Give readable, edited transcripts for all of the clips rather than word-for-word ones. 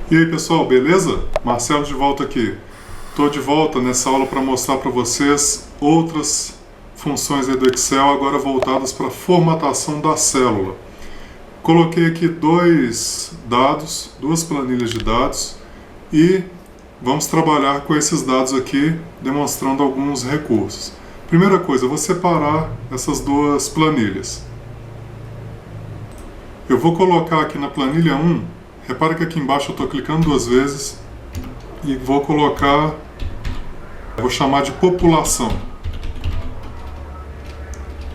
E aí pessoal, beleza? Marcelo de volta aqui. Estou de volta nessa aula para mostrar para vocês outras funções aí do Excel, agora voltadas para a formatação da célula. Coloquei aqui duas planilhas de dados e vamos trabalhar com esses dados aqui, demonstrando alguns recursos. Primeira coisa, eu vou separar essas duas planilhas. Eu vou colocar aqui na planilha 1, repara que aqui embaixo eu estou clicando duas vezes e vou colocar, vou chamar de população.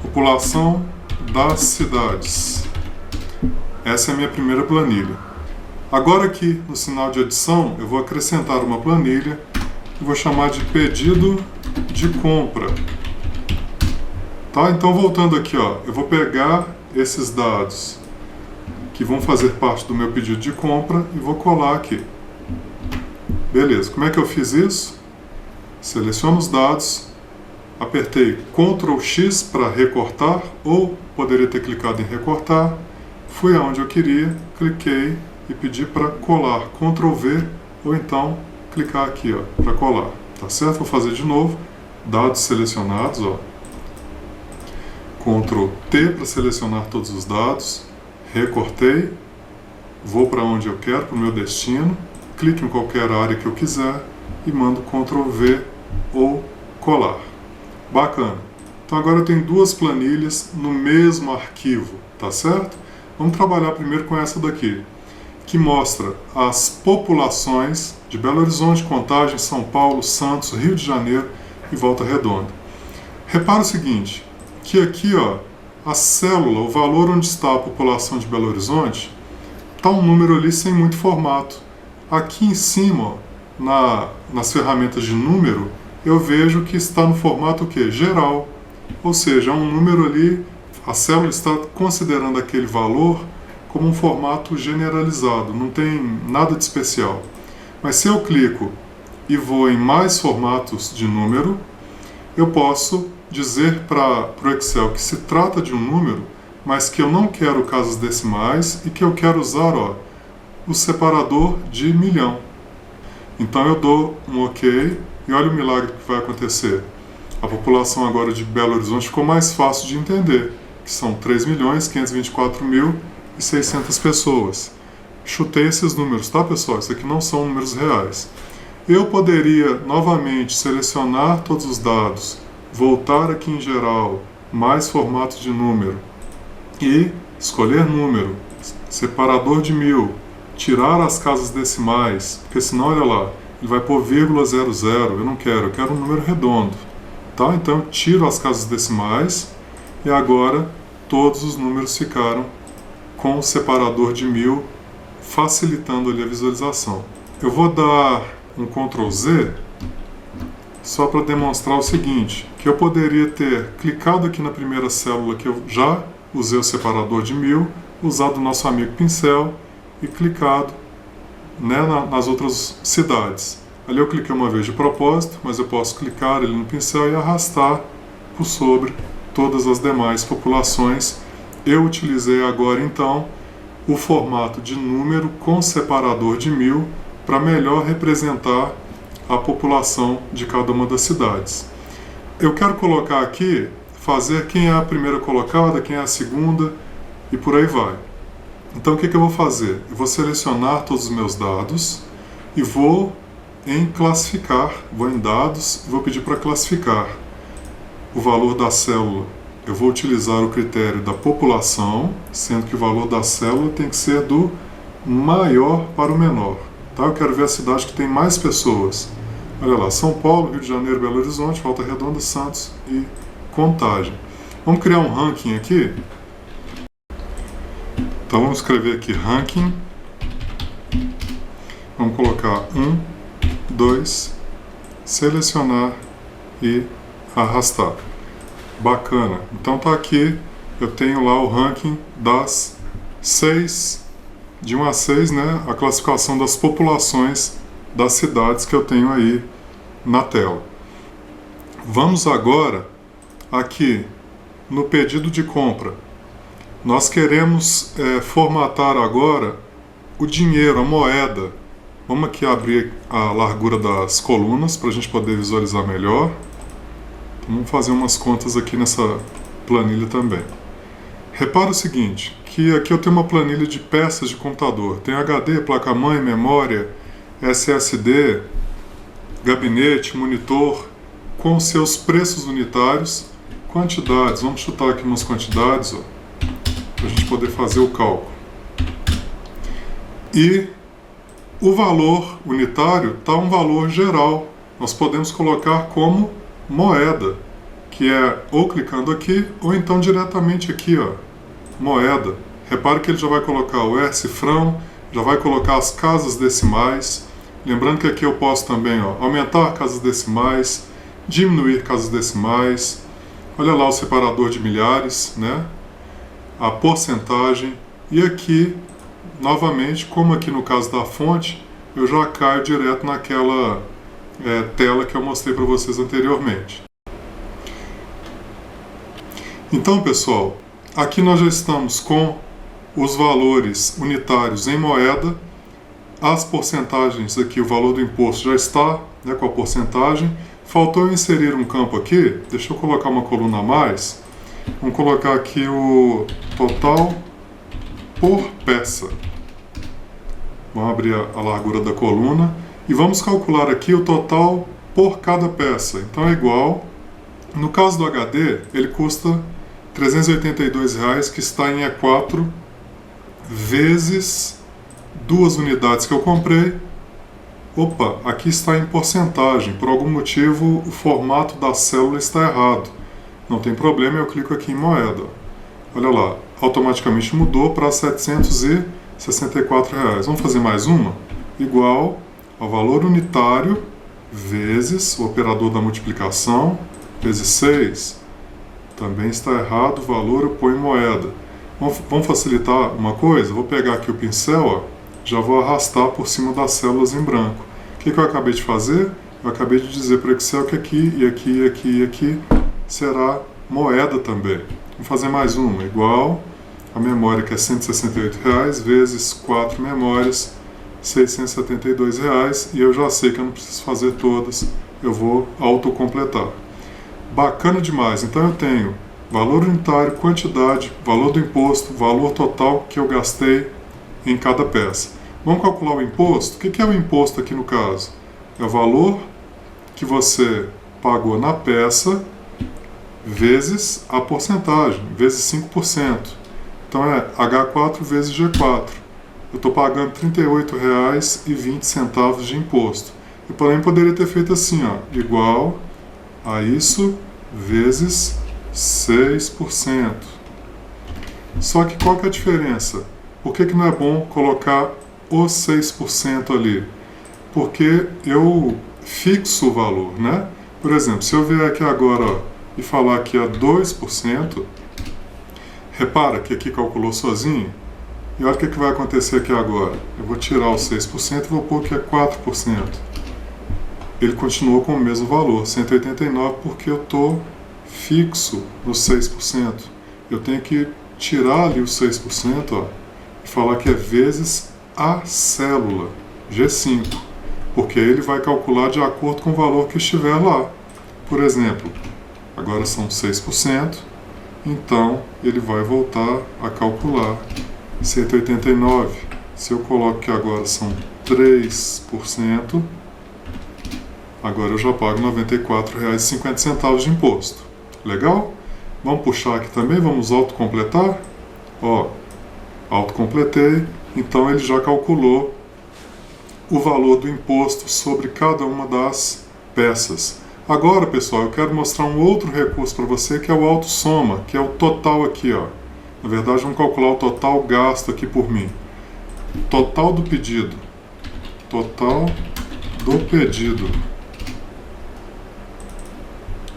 População das cidades. Essa é a minha primeira planilha. Agora aqui no sinal de adição eu vou acrescentar uma planilha e vou chamar de pedido de compra. Tá? Então voltando aqui, eu vou pegar esses dados que vão fazer parte do meu pedido de compra e vou colar aqui. Beleza, como é que eu fiz isso? Seleciono os dados, apertei Ctrl X para recortar, ou poderia ter clicado em recortar, fui aonde eu queria, cliquei e pedi para colar, Ctrl V, ou então clicar aqui para colar, tá certo? Vou fazer de novo, dados selecionados, Ctrl T para selecionar todos os dados, recortei, vou para onde eu quero, para o meu destino, clique em qualquer área que eu quiser e mando Ctrl V ou colar. Bacana. Então agora eu tenho duas planilhas no mesmo arquivo, tá certo? Vamos trabalhar primeiro com essa daqui, que mostra as populações de Belo Horizonte, Contagem, São Paulo, Santos, Rio de Janeiro e Volta Redonda. Repara o seguinte, que aqui, a célula, o valor onde está a população de Belo Horizonte, está um número ali sem muito formato. Aqui em cima, nas ferramentas de número, eu vejo que está no formato o quê? Geral. Ou seja, é um número ali, a célula está considerando aquele valor como um formato generalizado, não tem nada de especial. Mas se eu clico e vou em mais formatos de número, eu posso dizer para o Excel que se trata de um número, mas que eu não quero casas decimais e que eu quero usar o separador de milhão. Então eu dou um OK e olha o milagre que vai acontecer. A população agora de Belo Horizonte ficou mais fácil de entender, que são 3.524.600 pessoas. Chutei esses números, tá pessoal? Isso aqui não são números reais. Eu poderia novamente selecionar todos os dados, voltar aqui em geral, mais formato de número e escolher número, separador de 1000, tirar as casas decimais, porque senão, olha lá, ele vai pôr vírgula 00, eu não quero, eu quero um número redondo, tá? Então eu tiro as casas decimais e agora todos os números ficaram com o separador de 1000, facilitando ali a visualização. Eu vou dar um Ctrl Z só para demonstrar o seguinte, que eu poderia ter clicado aqui na primeira célula que eu já usei o separador de 1000, usado o nosso amigo pincel e clicado nas outras cidades. Ali eu cliquei uma vez de propósito, mas eu posso clicar ali no pincel e arrastar por sobre todas as demais populações. Eu utilizei agora então o formato de número com separador de 1000 para melhor representar a população de cada uma das cidades. Eu quero colocar aqui, fazer quem é a primeira colocada, quem é a segunda e por aí vai. Então o que eu vou fazer? Eu vou selecionar todos os meus dados e vou em classificar, vou em dados e vou pedir para classificar o valor da célula. Eu vou utilizar o critério da população, sendo que o valor da célula tem que ser do maior para o menor. Tá? Eu quero ver a cidade que tem mais pessoas. Olha lá, São Paulo, Rio de Janeiro, Belo Horizonte, Volta Redonda, Santos e Contagem. Vamos criar um ranking aqui? Então vamos escrever aqui ranking. Vamos colocar 1, 2, selecionar e arrastar. Bacana. Então tá aqui, eu tenho lá o ranking das 6, de 1 a 6, né, a classificação das populações das cidades que eu tenho aí na tela. Vamos agora aqui no pedido de compra. Nós queremos formatar agora o dinheiro, a moeda, Vamos aqui abrir a largura das colunas para a gente poder visualizar melhor. Então, vamos fazer umas contas aqui nessa planilha também. Repara o seguinte, que aqui eu tenho uma planilha de peças de computador. Tem HD, placa-mãe, memória, SSD, gabinete, monitor, com seus preços unitários, quantidades. Vamos chutar aqui umas quantidades, para a gente poder fazer o cálculo. E o valor unitário está um valor geral. Nós podemos colocar como moeda, que é ou clicando aqui, ou então diretamente aqui, moeda. Repare que ele já vai colocar o cifrão, já vai colocar as casas decimais. Lembrando que aqui eu posso também aumentar casas decimais, diminuir casas decimais. Olha lá o separador de milhares, né? A porcentagem. E aqui, novamente, como aqui no caso da fonte, eu já caio direto naquela tela que eu mostrei para vocês anteriormente. Então, pessoal, aqui nós já estamos com os valores unitários em moeda, as porcentagens aqui, o valor do imposto já está, né, com a porcentagem. Faltou eu inserir um campo aqui, deixa eu colocar uma coluna a mais. Vamos colocar aqui o total por peça. Vamos abrir a largura da coluna e vamos calcular aqui o total por cada peça. Então é igual, no caso do HD, ele custa R$ 382,00, que está em E4 vezes 2 unidades que eu comprei. Opa, aqui está em porcentagem. Por algum motivo o formato da célula está errado. Não tem problema, eu clico aqui em moeda. Olha lá, automaticamente mudou para R$ 764,00. Vamos fazer mais uma? Igual ao valor unitário vezes o operador da multiplicação, vezes 6. Também está errado o valor, eu ponho moeda. Vamos facilitar uma coisa? Vou pegar aqui o pincel, já vou arrastar por cima das células em branco. O que eu acabei de fazer? Eu acabei de dizer para o Excel que aqui, e aqui, e aqui, e aqui será moeda também. Vamos fazer mais uma, igual a memória, que é R$ 168,00, vezes 4 memórias, R$ 672,00, e eu já sei que eu não preciso fazer todas, eu vou autocompletar. Bacana demais. Então eu tenho valor unitário, quantidade, valor do imposto, valor total que eu gastei em cada peça. Vamos calcular o imposto? O que é o imposto aqui no caso? É o valor que você pagou na peça vezes a porcentagem, vezes 5%. Então é H4 vezes G4. Eu estou pagando R$ 38,20 de imposto. E porém poderia ter feito assim, igual a isso vezes 6%. Só que qual que é a diferença? Por que não é bom colocar os 6% ali? Porque eu fixo o valor, né? Por exemplo, se eu vier aqui agora e falar que é 2%, repara que aqui calculou sozinho. E olha o que vai acontecer aqui agora. Eu vou tirar os 6% e vou pôr que é 4%. Ele continuou com o mesmo valor, 189, porque eu estou fixo nos 6%. Eu tenho que tirar ali os 6%, e falar que é vezes a célula, G5, porque ele vai calcular de acordo com o valor que estiver lá. Por exemplo, agora são 6%, então ele vai voltar a calcular 189. Se eu coloco que agora são 3%, agora eu já pago R$ 94,50 de imposto. Legal? Vamos puxar aqui também, vamos autocompletar. Autocompletei, então ele já calculou o valor do imposto sobre cada uma das peças. Agora, pessoal, eu quero mostrar um outro recurso para você, que é o autossoma, que é o total aqui, Na verdade, vamos calcular o total gasto aqui por mim. Total do pedido. Total do pedido.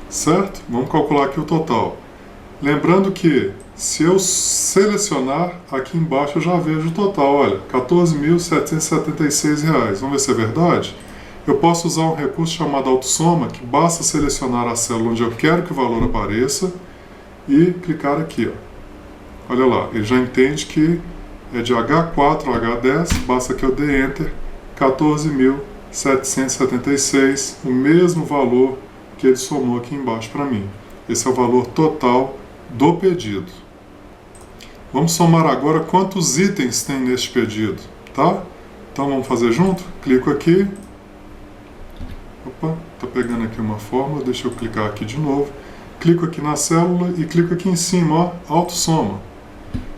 Certo? Vamos calcular aqui o total. Lembrando que, se eu selecionar, aqui embaixo eu já vejo o total. Olha, R$ 14.776. Vamos ver se é verdade? Eu posso usar um recurso chamado autossoma, que basta selecionar a célula onde eu quero que o valor apareça e clicar aqui. Olha lá, ele já entende que é de H4 a H10, basta que eu dê Enter 14.776, o mesmo valor que ele somou aqui embaixo para mim. Esse é o valor total do pedido. Vamos somar agora quantos itens tem neste pedido, tá? Então vamos fazer junto? Clico aqui. Opa, tá pegando aqui uma fórmula, deixa eu clicar aqui de novo. Clico aqui na célula e clico aqui em cima, ó, autossoma.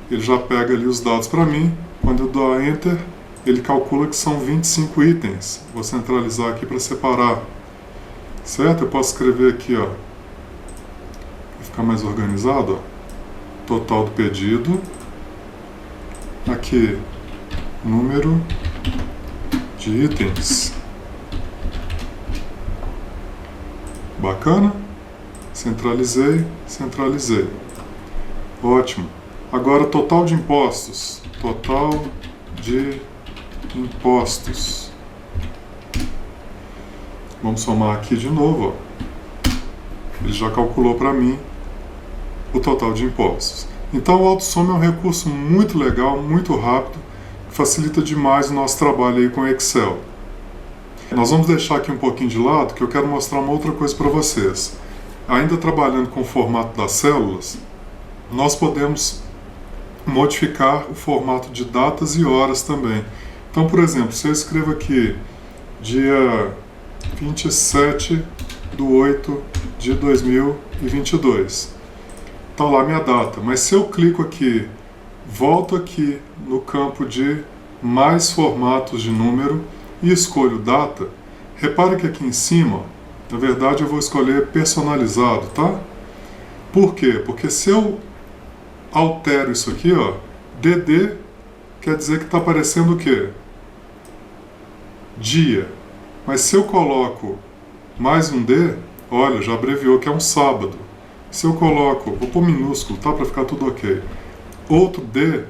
Ele já pega ali os dados para mim. Quando eu dou Enter, ele calcula que são 25 itens. Vou centralizar aqui para separar. Certo? Eu posso escrever aqui, ó, para ficar mais organizado, ó, total do pedido. Aqui, número de itens. Bacana? Centralizei, centralizei. Ótimo. Agora, total de impostos. Total de impostos. Vamos somar aqui de novo, ó. Ele já calculou para mim o total de impostos. Então, o AutoSoma é um recurso muito legal, muito rápido, que facilita demais o nosso trabalho aí com Excel. Nós vamos deixar aqui um pouquinho de lado, que eu quero mostrar uma outra coisa para vocês. Ainda trabalhando com o formato das células, nós podemos modificar o formato de datas e horas também. Então, por exemplo, se eu escrevo aqui dia 27/8/2022, está lá minha data, mas se eu clico aqui, volto aqui no campo de mais formatos de número e escolho data, repare que aqui em cima, na verdade eu vou escolher personalizado, tá? Por quê? Porque se eu altero isso aqui, ó, DD quer dizer que está aparecendo o quê? Dia. Mas se eu coloco mais um D, olha, já abreviou que é um sábado. Se eu coloco, vou pôr minúsculo, tá? Para ficar tudo ok. Outro D,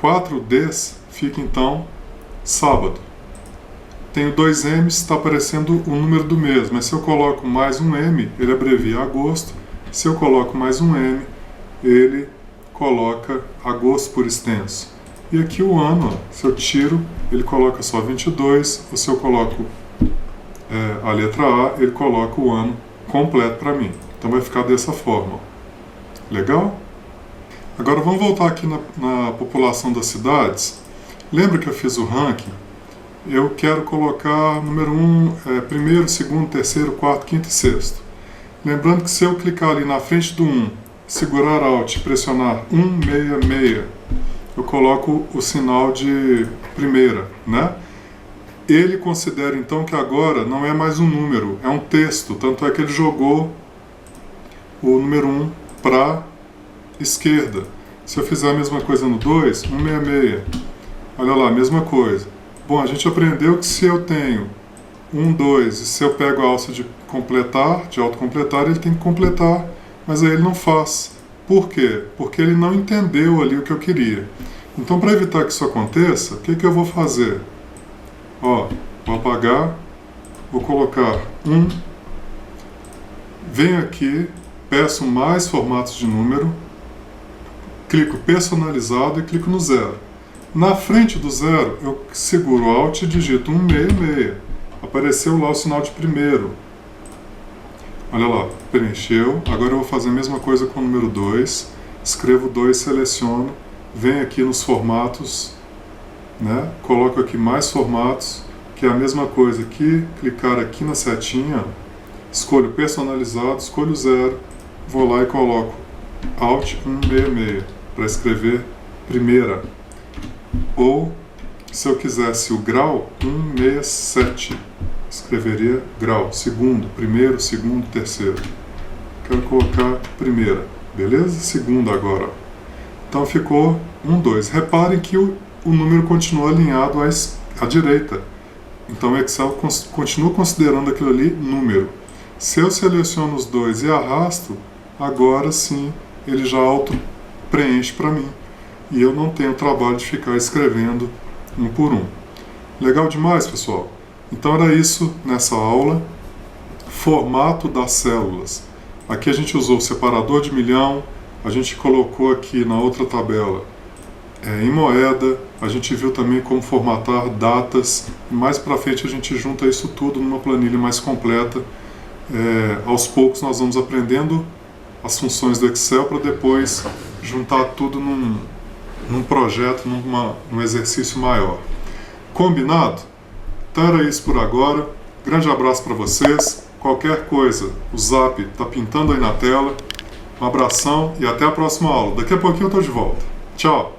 4 Ds, fica então sábado. Tenho 2 M's, está aparecendo o número do mês, mas se eu coloco mais um M, ele abrevia agosto. Se eu coloco mais um M, ele coloca agosto por extenso. E aqui o ano, ó, se eu tiro, ele coloca só 22, ou se eu coloco a letra A, ele coloca o ano completo para mim. Então vai ficar dessa forma. Legal? Agora vamos voltar aqui na população das cidades. Lembra que eu fiz o ranking? Eu quero colocar número 1, primeiro, segundo, terceiro, quarto, quinto e sexto. Lembrando que se eu clicar ali na frente do 1, segurar Alt e pressionar 166, eu coloco o sinal de primeira, né? Ele considera então que agora não é mais um número, é um texto, tanto é que ele jogou o número 1 para esquerda. Se eu fizer a mesma coisa no 2, 166, olha lá, mesma coisa. Bom, a gente aprendeu que se eu tenho 1, 2, e se eu pego a alça de completar, de autocompletar, ele tem que completar, mas aí ele não faz. Por quê? Porque ele não entendeu ali o que eu queria. Então, para evitar que isso aconteça, o que eu vou fazer? Ó, vou apagar, vou colocar 1, venho aqui, peço mais formatos de número, clico personalizado e clico no 0. Na frente do 0, eu seguro Alt e digito 166. Apareceu lá o sinal de primeiro. Olha lá, preencheu. Agora eu vou fazer a mesma coisa com o número 2. Escrevo 2, seleciono, venho aqui nos formatos, né? Coloco aqui mais formatos, que é a mesma coisa aqui, clicar aqui na setinha, escolho personalizado, escolho 0, vou lá e coloco Alt 166 para escrever primeira. Ou, se eu quisesse o grau, 167, escreveria grau, segundo, primeiro, segundo, terceiro. Quero colocar primeira, beleza? Segunda agora. Então ficou 1, 2. Reparem que o número continua alinhado à direita. Então o Excel continua considerando aquilo ali número. Se eu seleciono os 2 e arrasto, agora sim ele já auto-preenche para mim. E eu não tenho trabalho de ficar escrevendo um por um. Legal demais, pessoal? Então era isso nessa aula. Formato das células. Aqui a gente usou o separador de milhão, a gente colocou aqui na outra tabela em moeda, a gente viu também como formatar datas, e mais para frente a gente junta isso tudo numa planilha mais completa. Aos poucos nós vamos aprendendo as funções do Excel para depois juntar tudo num projeto, num exercício maior. Combinado? Então era isso por agora. Grande abraço para vocês. Qualquer coisa, o Zap está pintando aí na tela. Um abração e até a próxima aula. Daqui a pouquinho eu estou de volta. Tchau!